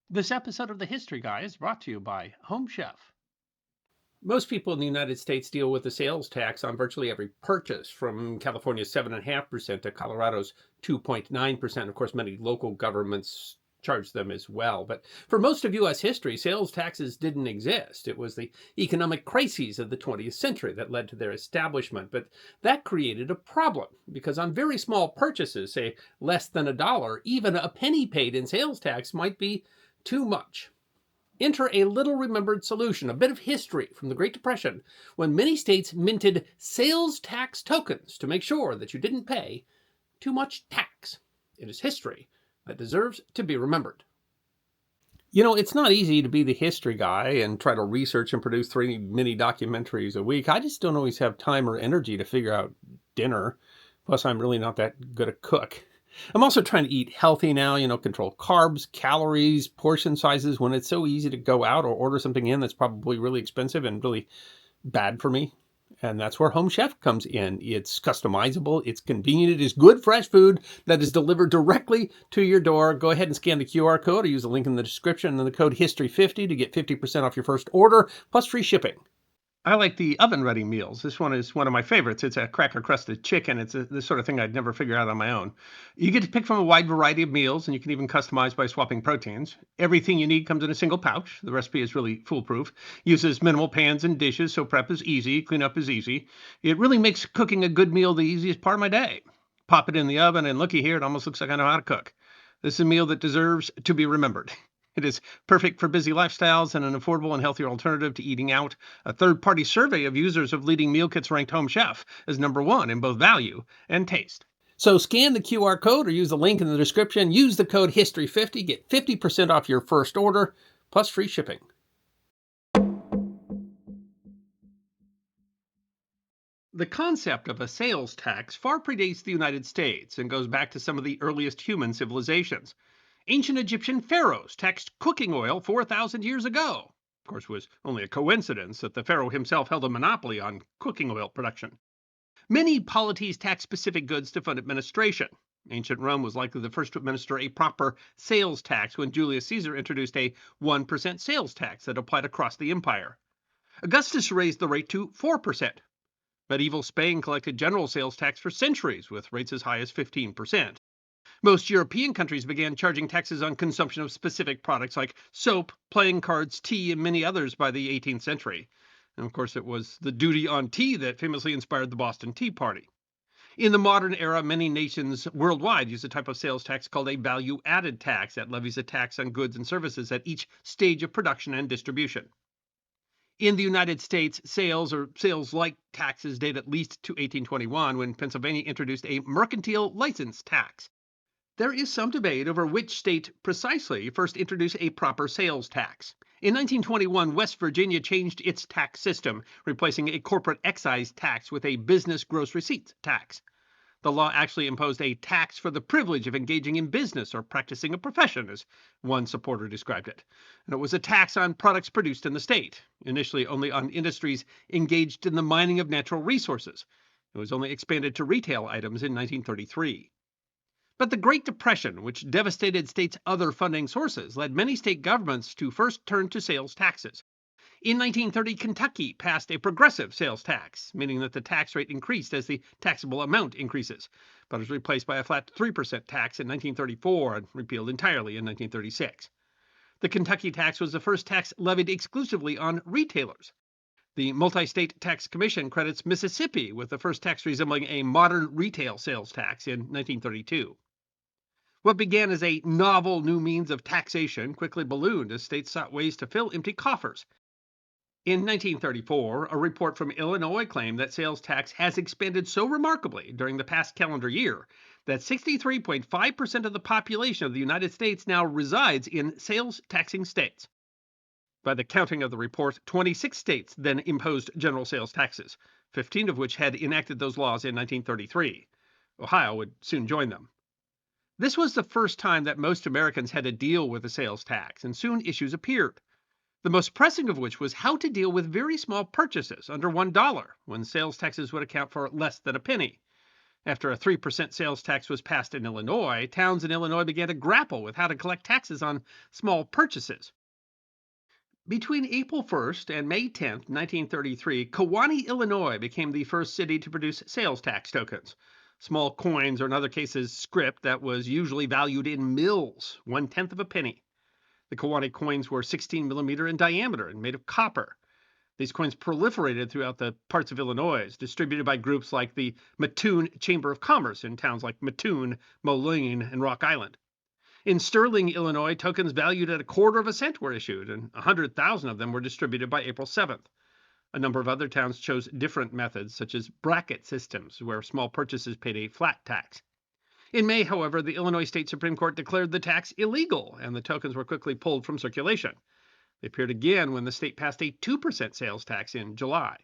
This episode of The History Guy is brought to you by Home Chef. Most people in the United States deal with the sales tax on virtually every purchase, from California's 7.5% to Colorado's 2.9%. Of course, many local governments charge them as well. But for most of U.S. history, sales taxes didn't exist. It was the economic crises of the 20th century that led to their establishment. But that created a problem because on very small purchases, say less than $1, even a penny paid in sales tax might be too much. Enter a little remembered solution, a bit of history from the Great Depression, when many states minted sales tax tokens to make sure that you didn't pay too much tax. It is history that deserves to be remembered. It's not easy to be the history guy and try to research and produce 3 mini documentaries a week. I just don't always have time or energy to figure out dinner. Plus, I'm really not that good a cook. I'm also trying to eat healthy now, control carbs, calories, portion sizes when it's so easy to go out or order something in that's probably really expensive and really bad for me. And that's where Home Chef comes in. It's customizable, it's convenient, it is good, fresh food that is delivered directly to your door. Go ahead and scan the QR code or use the link in the description and the code HISTORY50 to get 50% off your first order, plus free shipping. I like the oven-ready meals. This one is one of my favorites. It's a cracker-crusted chicken. It's the sort of thing I'd never figure out on my own. You get to pick from a wide variety of meals, and you can even customize by swapping proteins. Everything you need comes in a single pouch. The recipe is really foolproof. Uses minimal pans and dishes, so prep is easy, cleanup is easy. It really makes cooking a good meal the easiest part of my day. Pop it in the oven, and looky here, it almost looks like I know how to cook. This is a meal that deserves to be remembered. It is perfect for busy lifestyles and an affordable and healthier alternative to eating out. A third-party survey of users of leading meal kits ranked Home Chef as #1 in both value and taste. So scan the QR code or use the link in the description. Use the code HISTORY50, get 50% off your first order, plus free shipping. The concept of a sales tax far predates the United States and goes back to some of the earliest human civilizations. Ancient Egyptian pharaohs taxed cooking oil 4,000 years ago. Of course, it was only a coincidence that the pharaoh himself held a monopoly on cooking oil production. Many polities tax specific goods to fund administration. Ancient Rome was likely the first to administer a proper sales tax when Julius Caesar introduced a 1% sales tax that applied across the empire. Augustus raised the rate to 4%. Medieval Spain collected general sales tax for centuries, with rates as high as 15%. Most European countries began charging taxes on consumption of specific products like soap, playing cards, tea, and many others by the 18th century. And of course, it was the duty on tea that famously inspired the Boston Tea Party. In the modern era, many nations worldwide use a type of sales tax called a value-added tax that levies a tax on goods and services at each stage of production and distribution. In the United States, sales or sales-like taxes date at least to 1821, when Pennsylvania introduced a mercantile license tax. There is some debate over which state precisely first introduced a proper sales tax. In 1921, West Virginia changed its tax system, replacing a corporate excise tax with a business gross receipts tax. The law actually imposed a tax for the privilege of engaging in business or practicing a profession, as one supporter described it. And it was a tax on products produced in the state, initially only on industries engaged in the mining of natural resources. It was only expanded to retail items in 1933. But the Great Depression, which devastated states' other funding sources, led many state governments to first turn to sales taxes. In 1930, Kentucky passed a progressive sales tax, meaning that the tax rate increased as the taxable amount increases, but was replaced by a flat 3% tax in 1934 and repealed entirely in 1936. The Kentucky tax was the first tax levied exclusively on retailers. The Multi-State Tax Commission credits Mississippi with the first tax resembling a modern retail sales tax in 1932. What began as a novel new means of taxation quickly ballooned as states sought ways to fill empty coffers. In 1934, a report from Illinois claimed that sales tax has expanded so remarkably during the past calendar year that 63.5% of the population of the United States now resides in sales taxing states. By the counting of the report, 26 states then imposed general sales taxes, 15 of which had enacted those laws in 1933. Ohio would soon join them. This was the first time that most Americans had to deal with a sales tax, and soon issues appeared. The most pressing of which was how to deal with very small purchases under $1, when sales taxes would account for less than a penny. After a 3% sales tax was passed in Illinois, towns in Illinois began to grapple with how to collect taxes on small purchases. Between April 1st and May 10th, 1933, Kewanee, Illinois became the first city to produce sales tax tokens. Small coins, or in other cases, scrip that was usually valued in mills, 1/10 of a penny. The Kewanee coins were 16 millimeter in diameter and made of copper. These coins proliferated throughout the parts of Illinois, distributed by groups like the Mattoon Chamber of Commerce in towns like Mattoon, Moline, and Rock Island. In Sterling, Illinois, tokens valued at a quarter of a cent were issued, and 100,000 of them were distributed by April 7th. A number of other towns chose different methods, such as bracket systems, where small purchases paid a flat tax. In May, however, the Illinois State Supreme Court declared the tax illegal, and the tokens were quickly pulled from circulation. They appeared again when the state passed a 2% sales tax in July.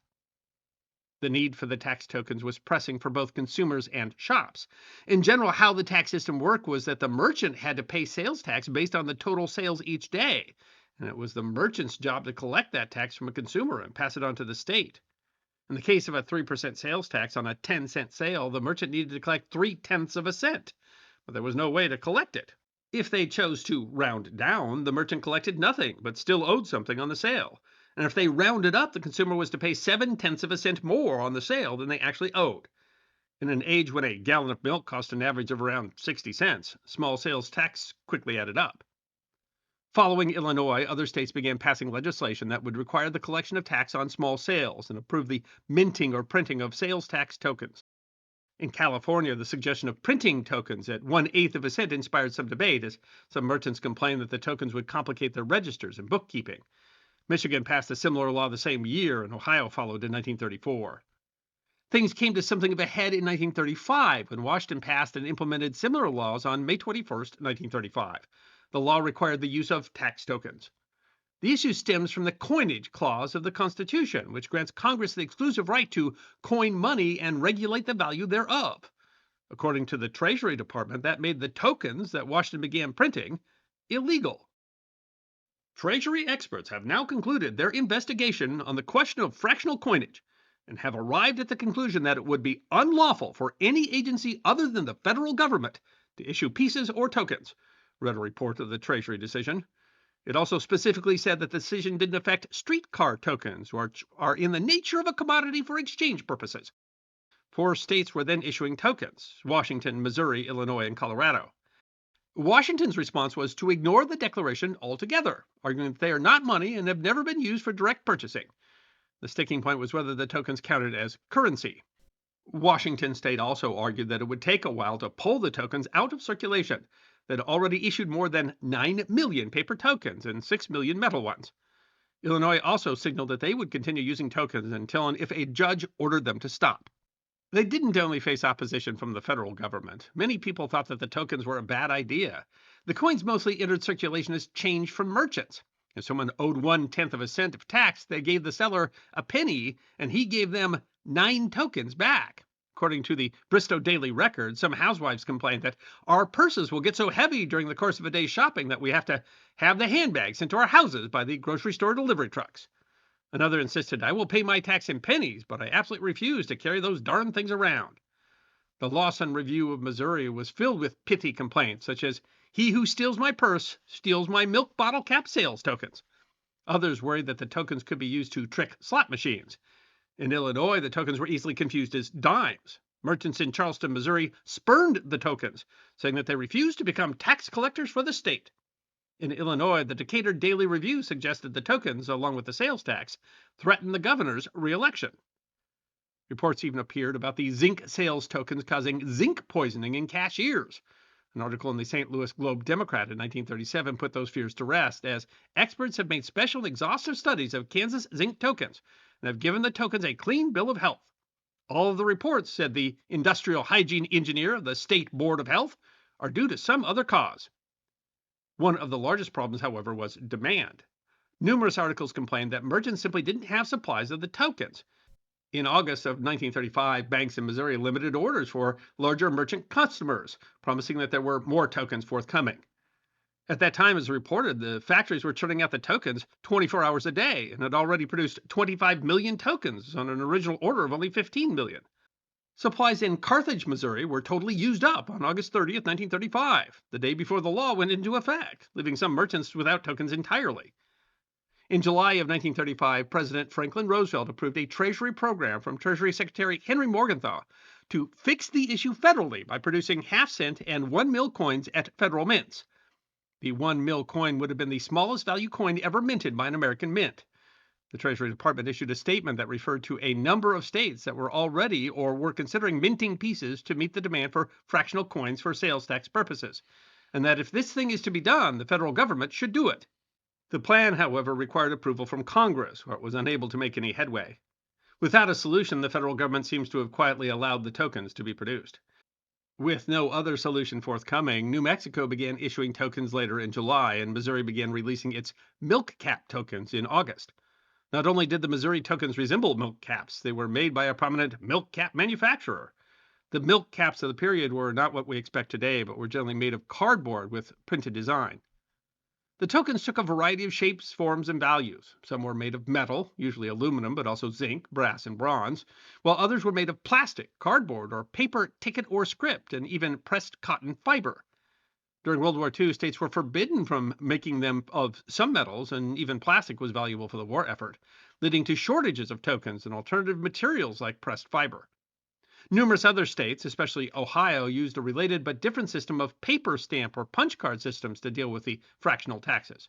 The need for the tax tokens was pressing for both consumers and shops. In general, how the tax system worked was that the merchant had to pay sales tax based on the total sales each day, and it was the merchant's job to collect that tax from a consumer and pass it on to the state. In the case of a 3% sales tax on a 10-cent sale, the merchant needed to collect 3/10 of a cent, but there was no way to collect it. If they chose to round down, the merchant collected nothing, but still owed something on the sale. And if they rounded up, the consumer was to pay 7/10 of a cent more on the sale than they actually owed. In an age when a gallon of milk cost an average of around 60 cents, small sales tax quickly added up. Following Illinois, other states began passing legislation that would require the collection of tax on small sales and approve the minting or printing of sales tax tokens. In California, the suggestion of printing tokens at 1/8 of a cent inspired some debate, as some merchants complained that the tokens would complicate their registers and bookkeeping. Michigan passed a similar law the same year, and Ohio followed in 1934. Things came to something of a head in 1935 when Washington passed and implemented similar laws on May 21st, 1935. The law required the use of tax tokens. The issue stems from the coinage clause of the Constitution, which grants Congress the exclusive right to coin money and regulate the value thereof. According to the Treasury Department, that made the tokens that Washington began printing illegal. Treasury experts have now concluded their investigation on the question of fractional coinage and have arrived at the conclusion that it would be unlawful for any agency other than the federal government to issue pieces or tokens, read a report of the Treasury decision. It also specifically said that the decision didn't affect streetcar tokens, which are in the nature of a commodity for exchange purposes. 4 states were then issuing tokens: Washington, Missouri, Illinois, and Colorado. Washington's response was to ignore the declaration altogether, arguing that they are not money and have never been used for direct purchasing. The sticking point was whether the tokens counted as currency. Washington state also argued that it would take a while to pull the tokens out of circulation, that had already issued more than 9 million paper tokens and 6 million metal ones. Illinois also signaled that they would continue using tokens until and if a judge ordered them to stop. They didn't only face opposition from the federal government. Many people thought that the tokens were a bad idea. The coins mostly entered circulation as change from merchants. If someone owed 1/10 of a cent of tax, they gave the seller a penny, and he gave them 9 tokens back. According to the Bristow Daily Record, some housewives complained that our purses will get so heavy during the course of a day's shopping that we have to have the handbags sent to our houses by the grocery store delivery trucks. Another insisted, I will pay my tax in pennies, but I absolutely refuse to carry those darn things around. The Lawson Review of Missouri was filled with pithy complaints, such as, he who steals my purse steals my milk bottle cap sales tokens. Others worried that the tokens could be used to trick slot machines. In Illinois, the tokens were easily confused as dimes. Merchants in Charleston, Missouri spurned the tokens, saying that they refused to become tax collectors for the state. In Illinois, the Decatur Daily Review suggested the tokens, along with the sales tax, threatened the governor's re-election. Reports even appeared about the zinc sales tokens causing zinc poisoning in cashiers. An article in the St. Louis Globe-Democrat in 1937 put those fears to rest, as experts have made special and exhaustive studies of Kansas zinc tokens and have given the tokens a clean bill of health. All of the reports, said the industrial hygiene engineer of the State Board of Health, are due to some other cause. One of the largest problems, however, was demand. Numerous articles complained that merchants simply didn't have supplies of the tokens. In August of 1935, banks in Missouri limited orders for larger merchant customers, promising that there were more tokens forthcoming. At that time, as reported, the factories were churning out the tokens 24 hours a day and had already produced 25 million tokens on an original order of only 15 million. Supplies in Carthage, Missouri were totally used up on August 30th, 1935, the day before the law went into effect, leaving some merchants without tokens entirely. In July of 1935, President Franklin Roosevelt approved a Treasury program from Treasury Secretary Henry Morgenthau to fix the issue federally by producing half-cent and 1 mil coins at federal mints. The 1 mil coin would have been the smallest value coin ever minted by an American mint. The Treasury Department issued a statement that referred to a number of states that were already or were considering minting pieces to meet the demand for fractional coins for sales tax purposes, and that if this thing is to be done, the federal government should do it. The plan, however, required approval from Congress, where it was unable to make any headway. Without a solution, the federal government seems to have quietly allowed the tokens to be produced. With no other solution forthcoming, New Mexico began issuing tokens later in July, and Missouri began releasing its milk cap tokens in August. Not only did the Missouri tokens resemble milk caps, they were made by a prominent milk cap manufacturer. The milk caps of the period were not what we expect today, but were generally made of cardboard with printed design. The tokens took a variety of shapes, forms, and values. Some were made of metal, usually aluminum, but also zinc, brass, and bronze, while others were made of plastic, cardboard, or paper ticket or script, and even pressed cotton fiber. During World War II, states were forbidden from making them of some metals, and even plastic was valuable for the war effort, leading to shortages of tokens and alternative materials like pressed fiber. Numerous other states, especially Ohio, used a related but different system of paper stamp or punch card systems to deal with the fractional taxes.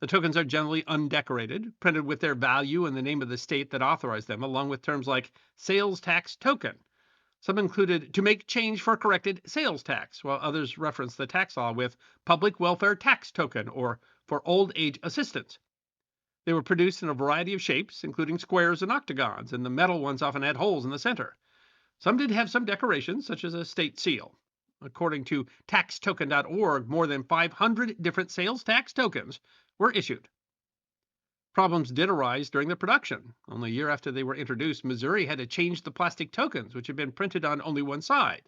The tokens are generally undecorated, printed with their value and the name of the state that authorized them, along with terms like sales tax token. Some included to make change for corrected sales tax, while others reference the tax law with public welfare tax token or for old age assistance. They were produced in a variety of shapes, including squares and octagons, and the metal ones often had holes in the center. Some did have some decorations, such as a state seal. According to taxtoken.org, more than 500 different sales tax tokens were issued. Problems did arise during the production. Only a year after they were introduced, Missouri had to change the plastic tokens, which had been printed on only one side.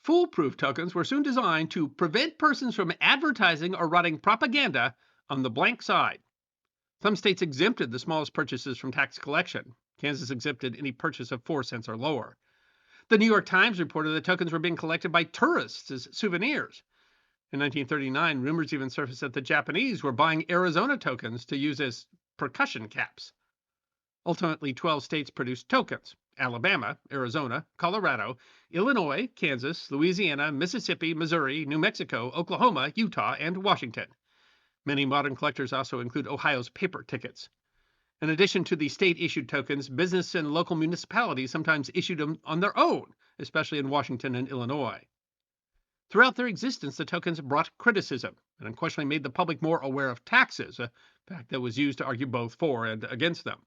Foolproof tokens were soon designed to prevent persons from advertising or writing propaganda on the blank side. Some states exempted the smallest purchases from tax collection. Kansas exempted any purchase of 4 cents or lower. The New York Times reported that tokens were being collected by tourists as souvenirs. In 1939, rumors even surfaced that the Japanese were buying Arizona tokens to use as percussion caps. Ultimately, 12 states produced tokens: Alabama, Arizona, Colorado, Illinois, Kansas, Louisiana, Mississippi, Missouri, New Mexico, Oklahoma, Utah, and Washington. Many modern collectors also include Ohio's paper tickets. In addition to the state-issued tokens, business and local municipalities sometimes issued them on their own, especially in Washington and Illinois. Throughout their existence, the tokens brought criticism and unquestionably made the public more aware of taxes, a fact that was used to argue both for and against them.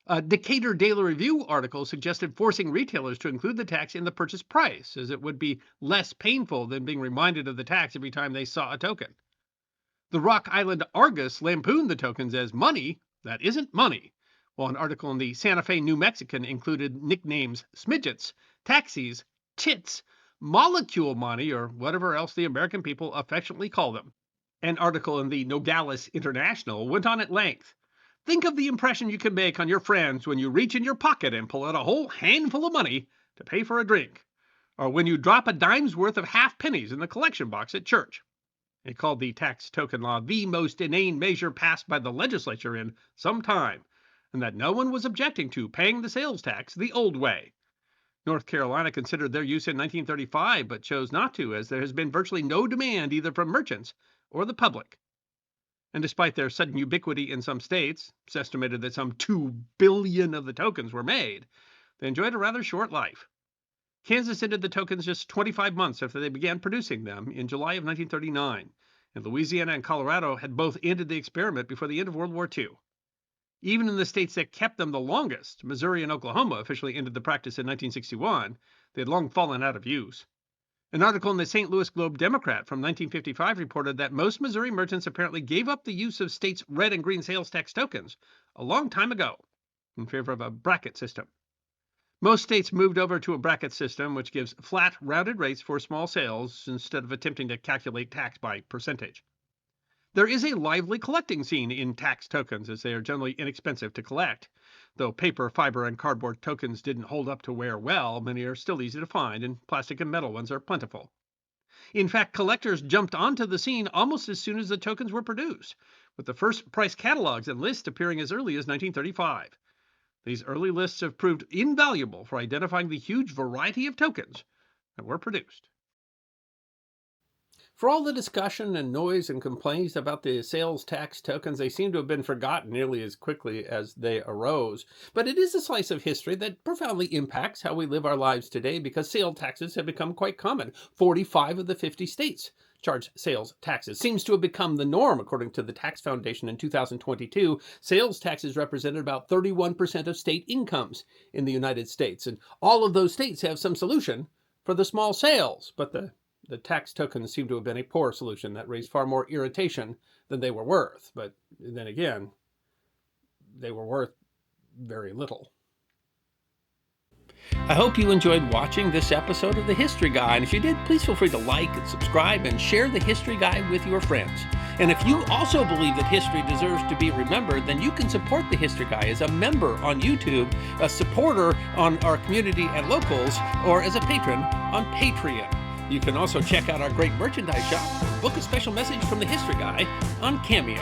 A Decatur Daily Review article suggested forcing retailers to include the tax in the purchase price, as it would be less painful than being reminded of the tax every time they saw a token. The Rock Island Argus lampooned the tokens as money that isn't money, while an article in the Santa Fe New Mexican included nicknames smidgets, taxis, tits, molecule money, or whatever else the American people affectionately call them. An article in the Nogales International went on at length. Think of the impression you can make on your friends when you reach in your pocket and pull out a whole handful of money to pay for a drink, or when you drop a dime's worth of half pennies in the collection box at church. It called the tax token law the most inane measure passed by the legislature in some time, and that no one was objecting to paying the sales tax the old way. North Carolina considered their use in 1935, but chose not to, as there has been virtually no demand either from merchants or the public. And despite their sudden ubiquity in some states, it's estimated that some 2 billion of the tokens were made, they enjoyed a rather short life. Kansas ended the tokens just 25 months after they began producing them in July of 1939, and Louisiana and Colorado had both ended the experiment before the end of World War II. Even in the states that kept them the longest, Missouri and Oklahoma officially ended the practice in 1961, they had long fallen out of use. An article in the St. Louis Globe-Democrat from 1955 reported that most Missouri merchants apparently gave up the use of states' red and green sales tax tokens a long time ago in favor of a bracket system. Most states moved over to a bracket system, which gives flat, rounded rates for small sales instead of attempting to calculate tax by percentage. There is a lively collecting scene in tax tokens, as they are generally inexpensive to collect. Though paper, fiber, and cardboard tokens didn't hold up to wear well, many are still easy to find, and plastic and metal ones are plentiful. In fact, collectors jumped onto the scene almost as soon as the tokens were produced, with the first price catalogs and lists appearing as early as 1935. These early lists have proved invaluable for identifying the huge variety of tokens that were produced. For all the discussion and noise and complaints about the sales tax tokens, they seem to have been forgotten nearly as quickly as they arose. But it is a slice of history that profoundly impacts how we live our lives today because sales taxes have become quite common. 45 of the 50 states charge sales taxes. Seems to have become the norm, according to the Tax Foundation in 2022. Sales taxes represented about 31% of state incomes in the United States. And all of those states have some solution for the small sales, but the tax tokens seem to have been a poor solution that raised far more irritation than they were worth. But then again, they were worth very little. I hope you enjoyed watching this episode of The History Guy. And if you did, please feel free to like and subscribe and share The History Guy with your friends. And if you also believe that history deserves to be remembered, then you can support The History Guy as a member on YouTube, a supporter on our community at Locals, or as a patron on Patreon. You can also check out our great merchandise shop or book a special message from The History Guy on Cameo.